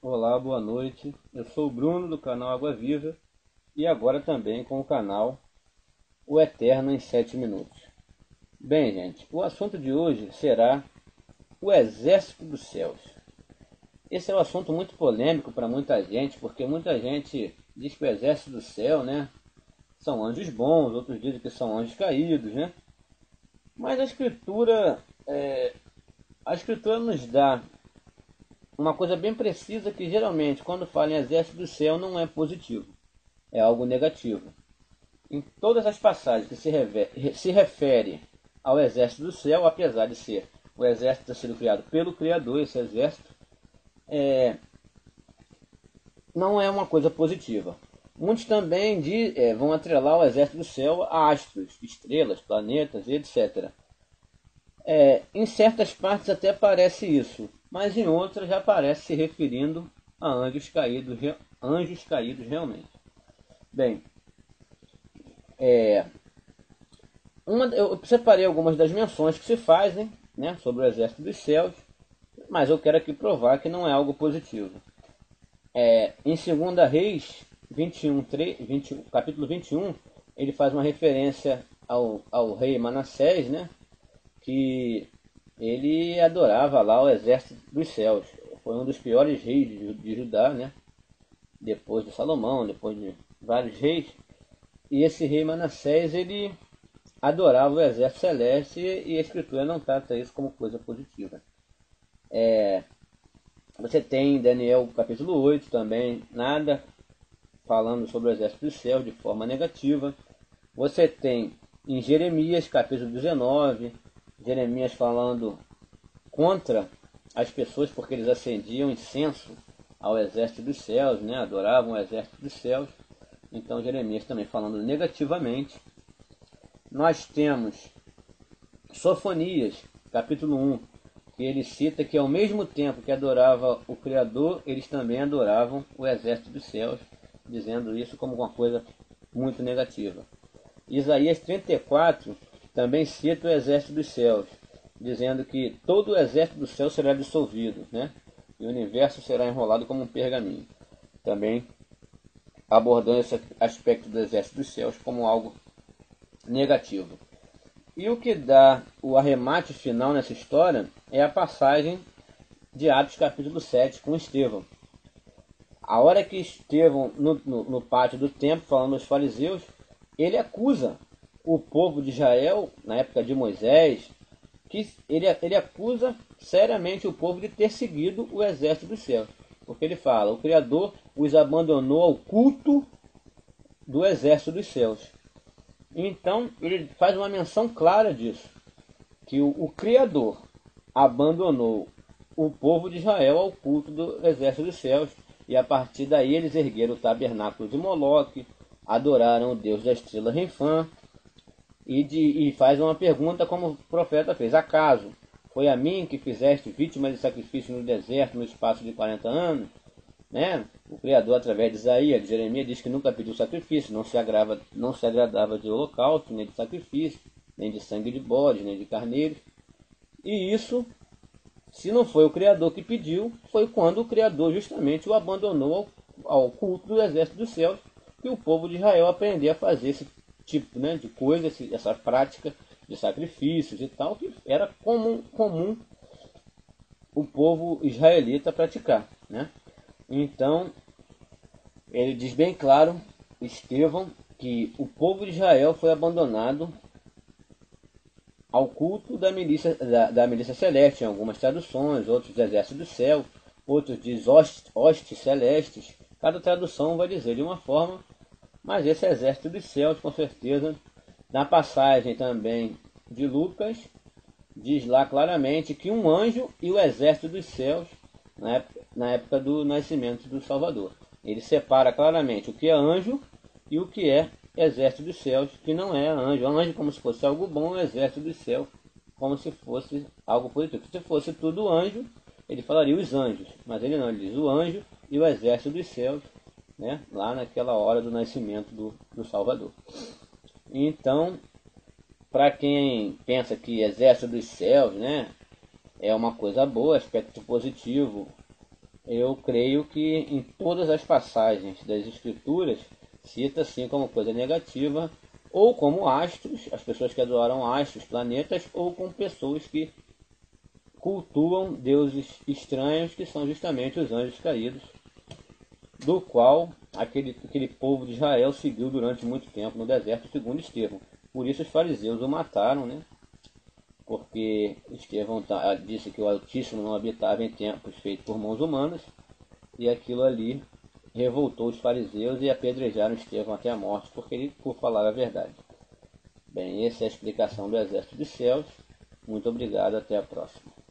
Olá, boa noite. Eu sou o Bruno do canal Água Viva e agora também com o canal O Eterno em 7 Minutos. Bem, gente, o assunto de hoje será o Exército dos Céus. Esse é um assunto muito polêmico para muita gente, porque muita gente diz que o Exército do Céu, né, são anjos bons, outros dizem que são anjos caídos, né? Mas a Escritura nos dá uma coisa bem precisa que geralmente quando fala em Exército do Céu não é positivo, é algo negativo. Em todas as passagens que se refere ao exército do céu, apesar de ser o exército ter sido criado pelo Criador, esse exército não é uma coisa positiva. Muitos também vão atrelar o exército do céu a astros, estrelas, planetas, etc. Em certas partes até parece isso, mas em outras já parece se referindo a anjos caídos realmente. Bem, eu separei algumas das menções que se fazem, né, sobre o exército dos céus, mas eu quero aqui provar que não é algo positivo. Em 2 Reis 21, 20, capítulo 21, ele faz uma referência ao rei Manassés, né, que ele adorava lá o exército dos céus. Foi um dos piores reis de Judá, né, depois de Salomão, depois de vários reis. E esse rei Manassés, ele adorava o exército celeste e a escritura não trata isso como coisa positiva. Você tem em Daniel capítulo 8 também, nada falando sobre o exército dos céus de forma negativa. Você tem em Jeremias capítulo 19, Jeremias falando contra as pessoas porque eles acendiam incenso ao exército dos céus, né? Adoravam o exército dos céus. Então Jeremias também falando negativamente. Nós temos Sofonias, capítulo 1, que ele cita que ao mesmo tempo que adorava o Criador, eles também adoravam o exército dos céus, dizendo isso como uma coisa muito negativa. Isaías 34 também cita o exército dos céus, dizendo que todo o exército do céu será dissolvido, né? E o universo será enrolado como um pergaminho. Também abordando esse aspecto do exército dos céus como algo negativo. E o que dá o arremate final nessa história é a passagem de Atos capítulo 7 com Estevão. A hora que Estevão, no pátio do templo, falando aos fariseus, ele acusa o povo de Israel, na época de Moisés, que ele acusa seriamente o povo de ter seguido o exército dos céus. Porque ele fala, o Criador os abandonou ao culto do exército dos céus. Então ele faz uma menção clara disso, que o Criador abandonou o povo de Israel ao culto do exército dos céus, e a partir daí eles ergueram o tabernáculo de Moloque, adoraram o deus da estrela Renfã, e faz uma pergunta como o profeta fez, acaso foi a mim que fizeste vítima de sacrifício no deserto no espaço de 40 anos? Né? O Criador, através de Isaías, de Jeremias, diz que nunca pediu sacrifício, não se agradava de holocausto, nem de sacrifício, nem de sangue de bode, nem de carneiro. E isso, se não foi o Criador que pediu, foi quando o Criador justamente o abandonou ao culto do exército dos céus, que o povo de Israel aprendeu a fazer esse tipo, né, de coisa, essa prática de sacrifícios e tal, que era comum o povo israelita praticar, né? Então, ele diz bem claro, Estevão, que o povo de Israel foi abandonado ao culto da milícia celeste, em algumas traduções, outros exército do céu, outros diz hostes celestes. Cada tradução vai dizer de uma forma, mas esse exército dos céus, com certeza, na passagem também de Lucas, diz lá claramente que um anjo e o exército dos céus, na época do nascimento do Salvador. Ele separa claramente o que é anjo e o que é exército dos céus, que não é anjo. Anjo como se fosse algo bom, o exército dos céus como se fosse algo positivo. Se fosse tudo anjo, ele falaria os anjos, mas ele não, ele diz o anjo e o exército dos céus, né, lá naquela hora do nascimento do Salvador. Então, para quem pensa que exército dos céus, né, é uma coisa boa, aspecto positivo eu creio que em todas as passagens das Escrituras cita assim como coisa negativa, ou como astros, as pessoas que adoram astros, planetas, ou com pessoas que cultuam deuses estranhos, que são justamente os anjos caídos, do qual aquele povo de Israel seguiu durante muito tempo no deserto, segundo Estevão. Por isso os fariseus o mataram, né? Porque Estevão disse que o Altíssimo não habitava em templos feitos por mãos humanas, e aquilo ali revoltou os fariseus e apedrejaram Estevão até a morte, porque ele por falar a verdade. Bem, essa é a explicação do Exército dos Céus. Muito obrigado, até a próxima.